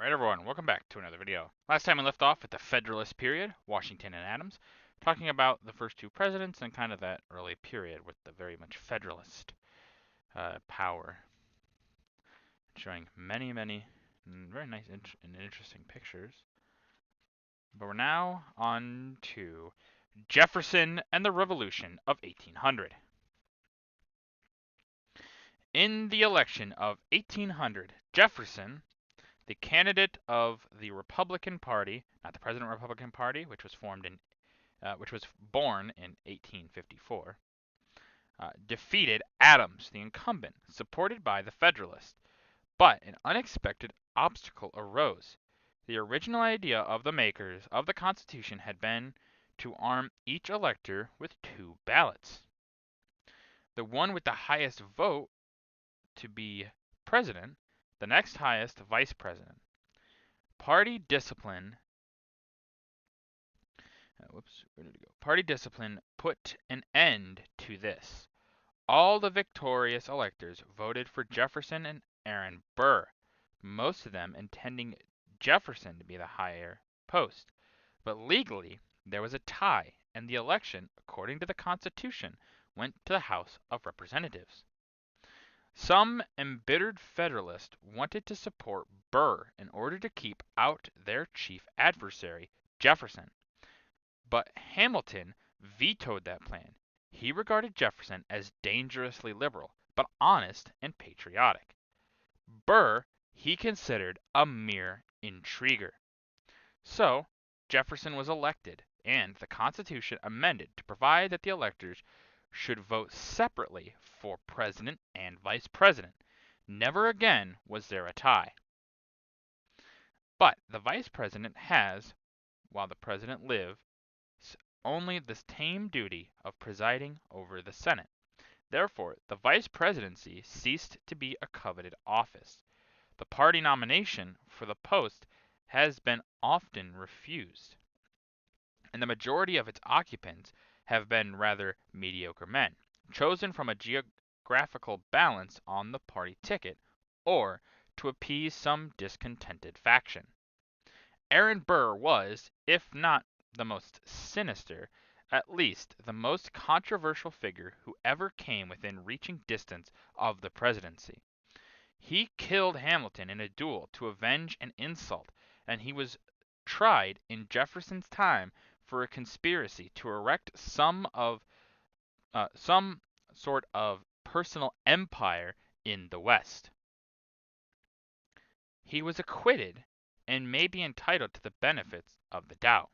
Alright everyone, welcome back to another video. Last time we left off at the Federalist period, Washington and Adams, talking about the first two presidents and kind of that early period with the very much Federalist power. Showing many very nice and interesting pictures. But we're now on to Jefferson and the Revolution of 1800. In the election of 1800, Jefferson, the candidate of the Republican Party, not the President Republican Party, which was born in 1854, defeated Adams, the incumbent, supported by the Federalists. But an unexpected obstacle arose. The original idea of the makers of the Constitution had been to arm each elector with two ballots. The one with the highest vote to be president, the next highest vice president. Party discipline Party discipline put an end to this. All the victorious electors voted for Jefferson and Aaron Burr, most of them intending Jefferson to be the higher post. But legally, there was a tie, and the election, according to the Constitution, went to the House of Representatives. Some embittered Federalists wanted to support Burr in order to keep out their chief adversary, Jefferson. But Hamilton vetoed that plan. He regarded Jefferson as dangerously liberal, but honest and patriotic. Burr he considered a mere intriguer. So, Jefferson was elected, and the Constitution amended to provide that the electors should vote separately for president and vice president. Never again was there a tie. But the vice president has, while the president lives, only the tame duty of presiding over the Senate. Therefore, the vice presidency ceased to be a coveted office. The party nomination for the post has been often refused, and the majority of its occupants have been rather mediocre men, chosen from a geographical balance on the party ticket, or to appease some discontented faction. Aaron Burr was, if not the most sinister, at least the most controversial figure who ever came within reaching distance of the presidency. He killed Hamilton in a duel to avenge an insult, and he was tried in Jefferson's time for a conspiracy to erect some sort of personal empire in the West. He was acquitted and may be entitled to the benefits of the doubt.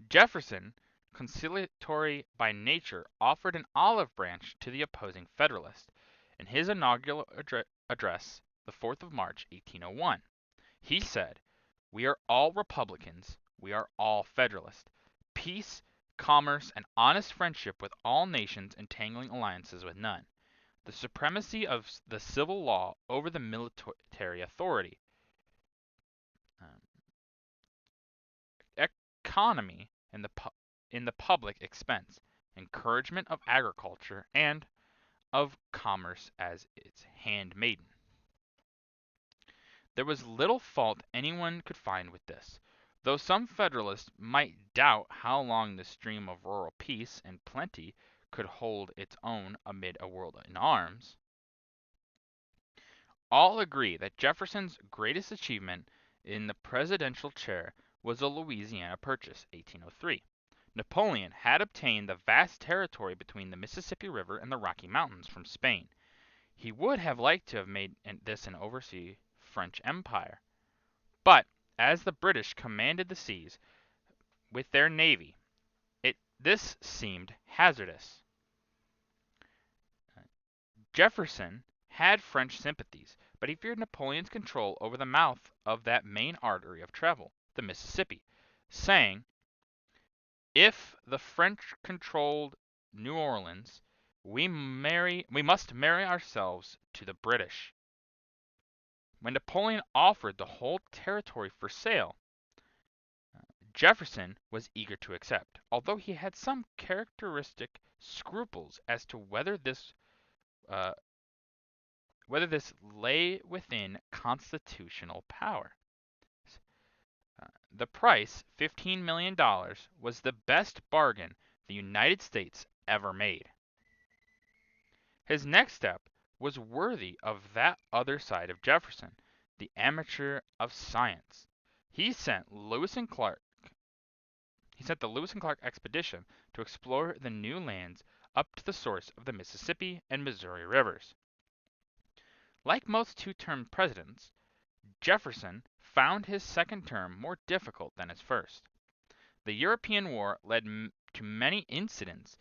Jefferson, conciliatory by nature, offered an olive branch to the opposing Federalists. In his inaugural address, the 4th of March, 1801, he said, "We are all Republicans, we are all Federalists. Peace, commerce, and honest friendship with all nations, entangling alliances with none. The supremacy of the civil law over the military authority. Economy in the public expense, encouragement of agriculture, and of commerce as its handmaiden." There was little fault anyone could find with this, though some Federalists might doubt how long the stream of rural peace and plenty could hold its own amid a world in arms. All agree that Jefferson's greatest achievement in the presidential chair was the Louisiana Purchase, 1803. Napoleon had obtained the vast territory between the Mississippi River and the Rocky Mountains from Spain. He would have liked to have made this an oversea French empire. But as the British commanded the seas with their navy, this seemed hazardous. Jefferson had French sympathies, but he feared Napoleon's control over the mouth of that main artery of travel, the Mississippi, saying, "If the French controlled New Orleans, we must marry ourselves to the British." When Napoleon offered the whole territory for sale, Jefferson was eager to accept, although he had some characteristic scruples as to whether this whether this lay within constitutional power. The price, $15 million, was the best bargain the United States ever made. His next step was worthy of that other side of Jefferson, the amateur of science. He sent the Lewis and Clark expedition to explore the new lands up to the source of the Mississippi and Missouri rivers. Like most two-term presidents, Jefferson found his second term more difficult than his first. The European War led to many incidents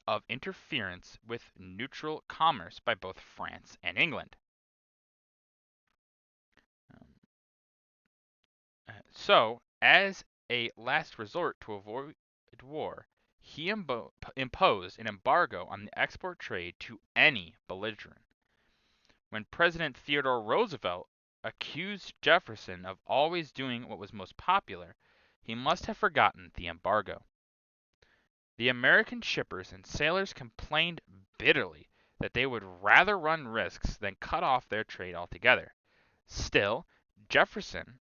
of interference with neutral commerce by both France and England. So, as a last resort to avoid war, he imposed an embargo on the export trade to any belligerent. When President Theodore Roosevelt accused Jefferson of always doing what was most popular, he must have forgotten the embargo. The American shippers and sailors complained bitterly that they would rather run risks than cut off their trade altogether. Still, Jefferson,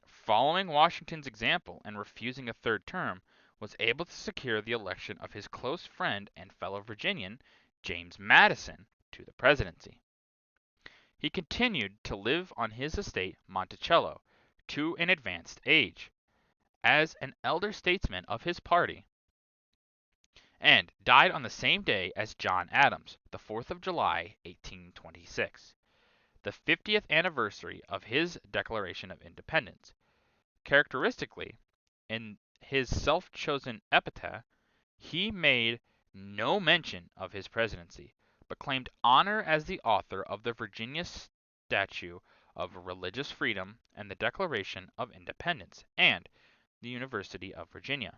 following Washington's example and refusing a third term, was able to secure the election of his close friend and fellow Virginian, James Madison, to the presidency. He continued to live on his estate Monticello to an advanced age, as an elder statesman of his party, and died on the same day as John Adams, the 4th of July, 1826, the 50th anniversary of his Declaration of Independence. Characteristically, in his self-chosen epitaph, he made no mention of his presidency, but claimed honor as the author of the Virginia Statute of Religious Freedom and the Declaration of Independence, and the University of Virginia,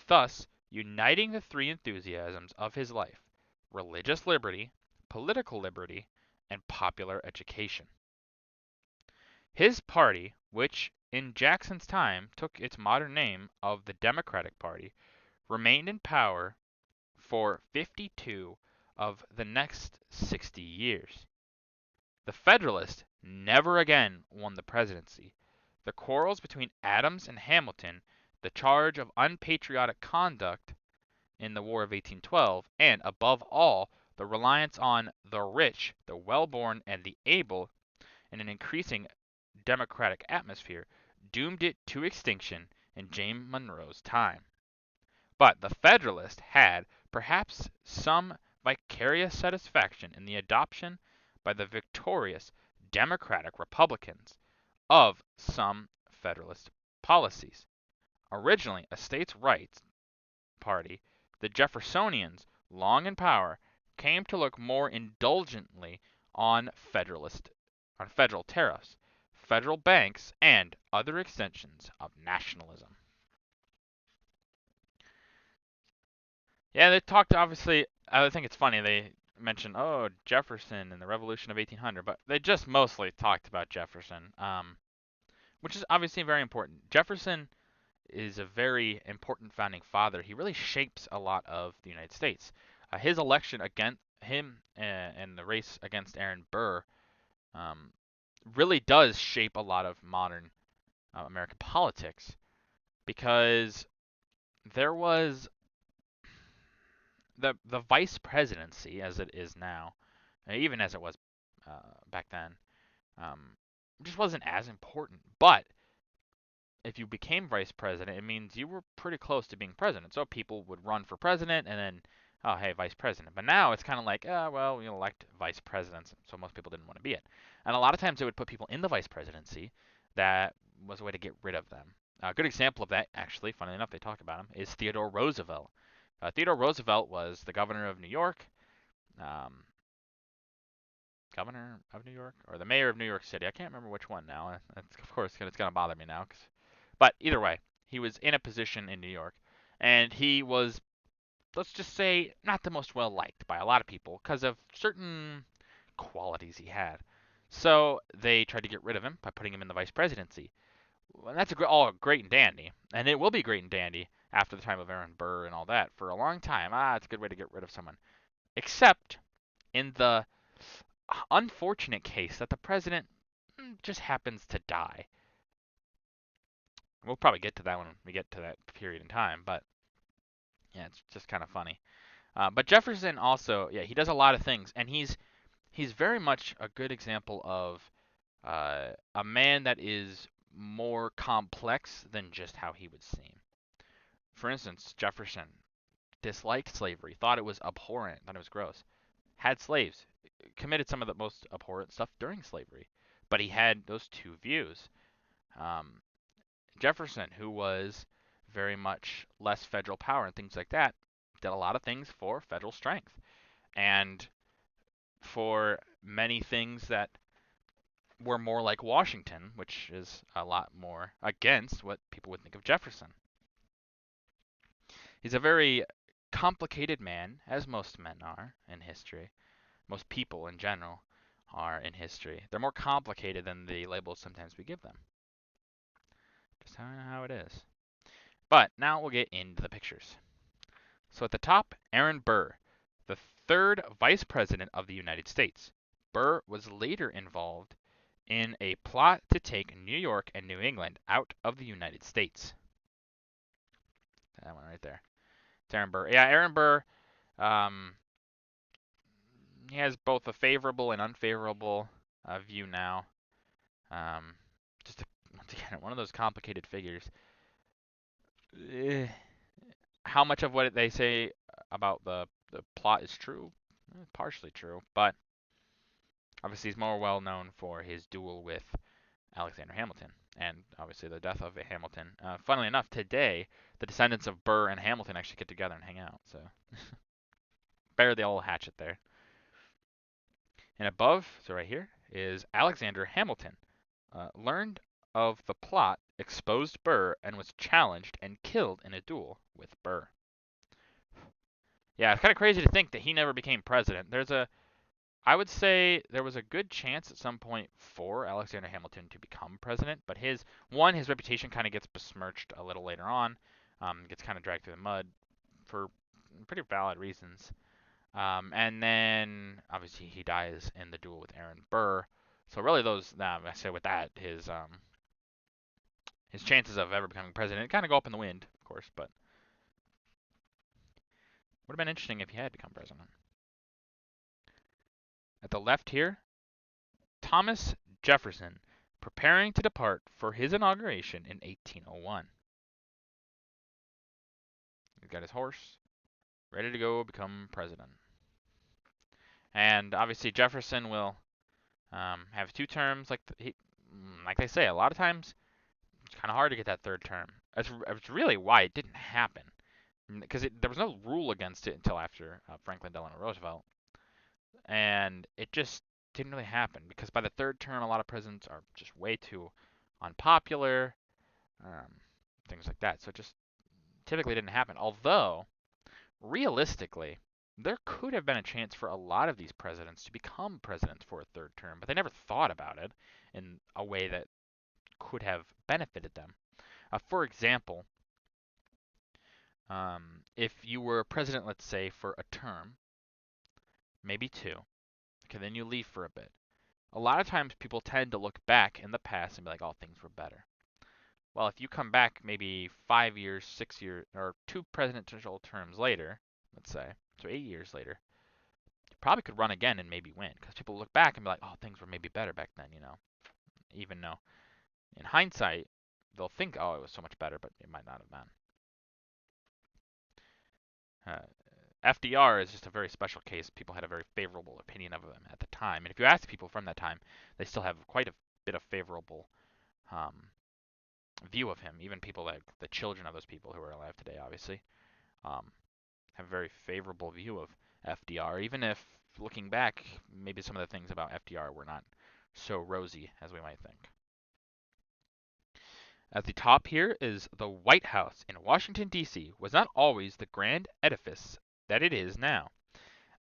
thus uniting the three enthusiasms of his life: religious liberty, political liberty, and popular education. His party, which in Jackson's time took its modern name of the Democratic Party, remained in power for 52 of the next 60 years. The Federalists never again won the presidency. The quarrels between Adams and Hamilton, the charge of unpatriotic conduct in the War of 1812, and, above all, the reliance on the rich, the well-born, and the able in an increasing democratic atmosphere, doomed it to extinction in James Monroe's time. But the Federalists had, perhaps, some vicarious satisfaction in the adoption by the victorious Democratic Republicans of some Federalist policies. Originally a states' rights party, the Jeffersonians, long in power, came to look more indulgently on federal tariffs, federal banks, and other extensions of nationalism. Yeah, they talked, obviously, I think it's funny, they mentioned, oh, Jefferson and the Revolution of 1800, but they just mostly talked about Jefferson, which is obviously very important. Jefferson is a very important founding father. He really shapes a lot of the United States. His election against him and the race against Aaron Burr really does shape a lot of modern American politics, because there was the vice presidency, as it is now, even as it was back then, just wasn't as important. But if you became vice president, it means you were pretty close to being president. So people would run for president and then, oh, hey, vice president. But now it's kind of like, well, we elect vice presidents, so most people didn't want to be it. And a lot of times they would put people in the vice presidency that was a way to get rid of them. A good example of that, actually, funnily enough, they talk about him, is Theodore Roosevelt. Theodore Roosevelt was the governor of New York, governor of New York, or the mayor of New York City. I can't remember which one now. Of course, it's going to bother me now, but either way, he was in a position in New York, and he was, let's just say, not the most well liked by a lot of people because of certain qualities he had. So they tried to get rid of him by putting him in the vice presidency. Well, that's all great and dandy, and it will be great and dandy after the time of Aaron Burr and all that for a long time. It's a good way to get rid of someone. Except in the unfortunate case that the president just happens to die. We'll probably get to that when we get to that period in time, but yeah, it's just kind of funny. But Jefferson also, yeah, he does a lot of things, and he's very much a good example of a man that is more complex than just how he would seem. For instance, Jefferson disliked slavery, thought it was abhorrent, thought it was gross, had slaves, committed some of the most abhorrent stuff during slavery, but he had those two views. Um, Jefferson, who was very much less federal power and things like that, did a lot of things for federal strength and for many things that were more like Washington, which is a lot more against what people would think of Jefferson. He's a very complicated man, as most men are in history. Most people in general are in history. They're more complicated than the labels sometimes we give them. Just how it is. But now we'll get into the pictures. So at the top, Aaron Burr, the third Vice President of the United States. Burr was later involved in a plot to take New York and New England out of the United States. That one right there. It's Aaron Burr. Yeah, Aaron Burr, um, he has both a favorable and unfavorable view now. Um, just once again, one of those complicated figures. Eh, how much of what they say about the plot is true? Partially true, but obviously he's more well known for his duel with Alexander Hamilton, and obviously the death of Hamilton. Funnily enough, today the descendants of Burr and Hamilton actually get together and hang out. So bear the old hatchet there. And above, so right here, is Alexander Hamilton. Learned of the plot, exposed Burr, and was challenged and killed in a duel with Burr. Yeah, it's kind of crazy to think that he never became president. I would say there was a good chance at some point for Alexander Hamilton to become president, but his reputation kind of gets besmirched a little later on, gets kind of dragged through the mud for pretty valid reasons. And then obviously he dies in the duel with Aaron Burr. So really, I say with that, his chances of ever becoming president kind of go up in the wind, of course, but would have been interesting if he had become president. At the left here, Thomas Jefferson preparing to depart for his inauguration in 1801. He's got his horse, ready to go become president. And obviously Jefferson will have 2 terms, like they say, a lot of times it's kind of hard to get that third term. That's really why it didn't happen, because there was no rule against it until after Franklin Delano Roosevelt, and it just didn't really happen because by the third term, a lot of presidents are just way too unpopular, um, things like that. So it just typically didn't happen. Although realistically, there could have been a chance for a lot of these presidents to become presidents for a third term, but they never thought about it in a way that could have benefited them. For example, if you were president, let's say, for a term, maybe 2, okay, then you leave for a bit. A lot of times people tend to look back in the past and be like, oh, things were better. Well, if you come back maybe 5 years, 6 years, or 2 presidential terms later, let's say, so 8 years later, you probably could run again and maybe win because people look back and be like, oh, things were maybe better back then, even though in hindsight, they'll think, oh, it was so much better, but it might not have been. FDR is just a very special case. People had a very favorable opinion of him at the time. And if you ask people from that time, they still have quite a bit of favorable um, view of him. Even people like the children of those people who are alive today, obviously, have a very favorable view of FDR, even if looking back, maybe some of the things about FDR were not so rosy as we might think. At the top here is the White House in Washington, D.C. was not always the grand edifice that it is now,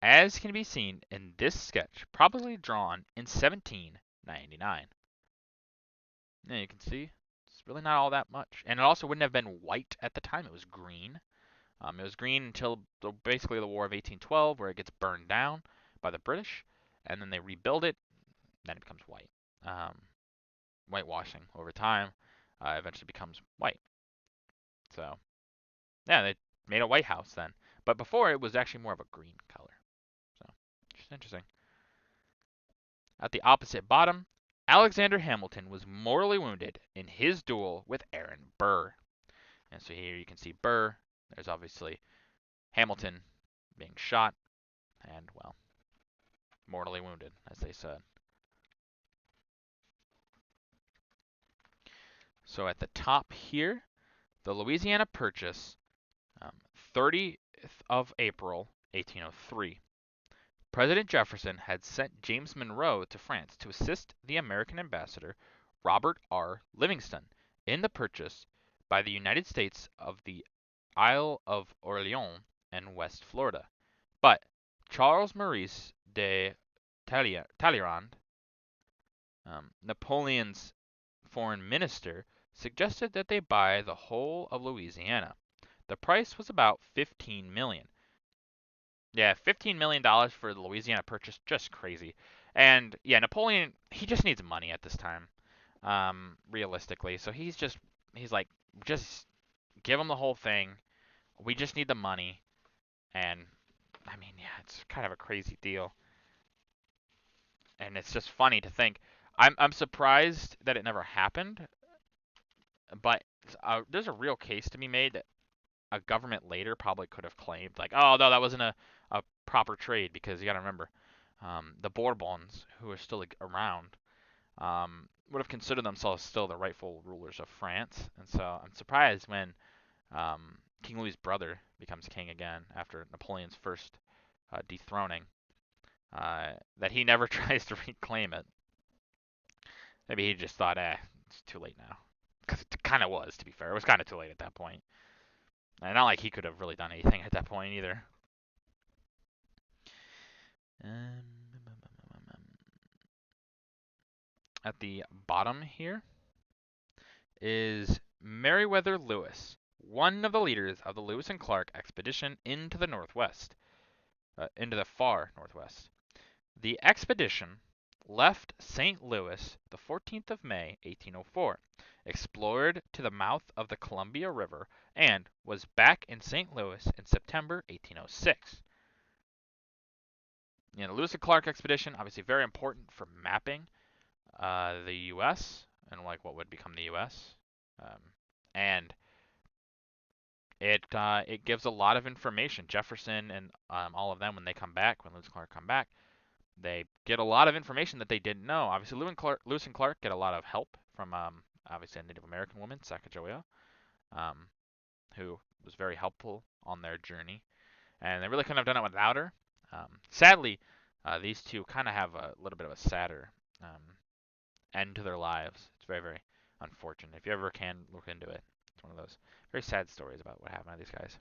as can be seen in this sketch, probably drawn in 1799. Now you can see it's really not all that much. And it also wouldn't have been white at the time, it was green. It was green until basically the War of 1812, where it gets burned down by the British. and then they rebuild it, then it becomes white. Whitewashing over time eventually becomes white. So, yeah, they made a White House then. But before, it was actually more of a green color. So, just interesting. At the opposite bottom, Alexander Hamilton was mortally wounded in his duel with Aaron Burr. And so here you can see Burr. There's obviously Hamilton being shot and, well, mortally wounded, as they said. So at the top here, the Louisiana Purchase, 30th of April, 1803. President Jefferson had sent James Monroe to France to assist the American ambassador, Robert R. Livingston, in the purchase by the United States of the Isle of Orleans and West Florida. But Charles Maurice de Talleyrand, Napoleon's foreign minister, suggested that they buy the whole of Louisiana. The price was about $15 million. Yeah, $15 million for the Louisiana Purchase, just crazy. And yeah, Napoleon, he just needs money at this time, realistically. So he's like, just give him the whole thing. We just need the money. And I mean, yeah, it's kind of a crazy deal. And it's just funny to think. I'm surprised that it never happened, but there's a real case to be made that a government later probably could have claimed, like, oh, no, that wasn't a proper trade, because you got to remember, the Bourbons, who are still around, would have considered themselves still the rightful rulers of France. And so I'm surprised when King Louis's brother becomes king again after Napoleon's first dethroning, that he never tries to reclaim it. Maybe he just thought, it's too late now. Because it kind of was, to be fair. It was kind of too late at that point. And not like he could have really done anything at that point either. At the bottom here is Meriwether Lewis, one of the leaders of the Lewis and Clark expedition into the Northwest, into the far Northwest. The expedition left St. Louis the 14th of May, 1804, explored to the mouth of the Columbia River, and was back in St. Louis in September 1806. The Lewis and Clark expedition, obviously very important for mapping the U.S. and like what would become the U.S. And it gives a lot of information. Jefferson and all of them, when they come back, when Lewis and Clark come back, they get a lot of information that they didn't know. Obviously, Lewis and Clark get a lot of help from obviously a Native American woman, Sacagawea, who was very helpful on their journey, and they really couldn't have done it without her. Sadly, these two kind of have a little bit of a sadder end to their lives. It's very, very unfortunate. If you ever can look into it, it's one of those very sad stories about what happened to these guys.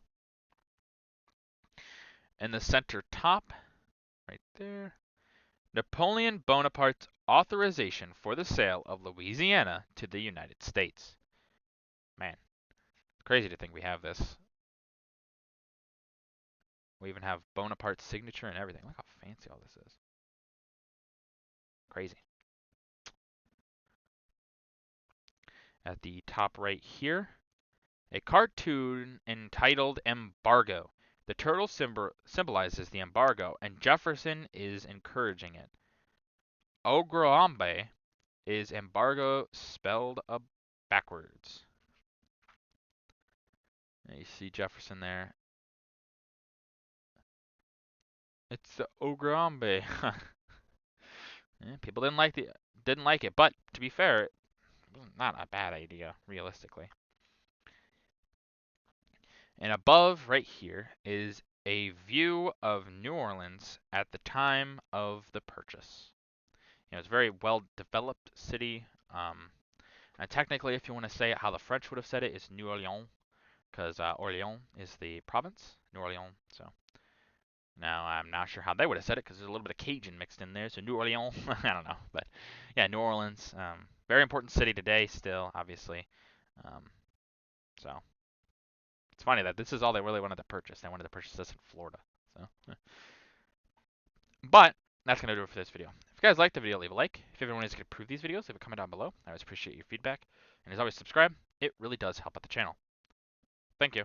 In the center top, right there, Napoleon Bonaparte's authorization for the sale of Louisiana to the United States. Man, crazy to think we have this. We even have Bonaparte's signature and everything. Look how fancy all this is. Crazy. At the top right here, a cartoon entitled Embargo. The turtle symbolizes the embargo, and Jefferson is encouraging it. Ogroambe is embargo spelled backwards. And you see Jefferson there. It's the Ogroambe. Yeah, people didn't like it, but to be fair, it was not a bad idea, realistically. And above, right here, is a view of New Orleans at the time of the purchase. It's a very well-developed city. And technically, if you want to say it how the French would have said it, it's New Orleans, because Orleans is the province, New Orleans. So now I'm not sure how they would have said it, because there's a little bit of Cajun mixed in there. So New Orleans, I don't know, but yeah, New Orleans, very important city today, still, obviously. So it's funny that this is all they really wanted to purchase. They wanted to purchase this in Florida. So, but that's going to do it for this video. If you guys liked the video, leave a like. If everyone is going to improve these videos, leave a comment down below. I always appreciate your feedback. And as always, subscribe. It really does help out the channel. Thank you.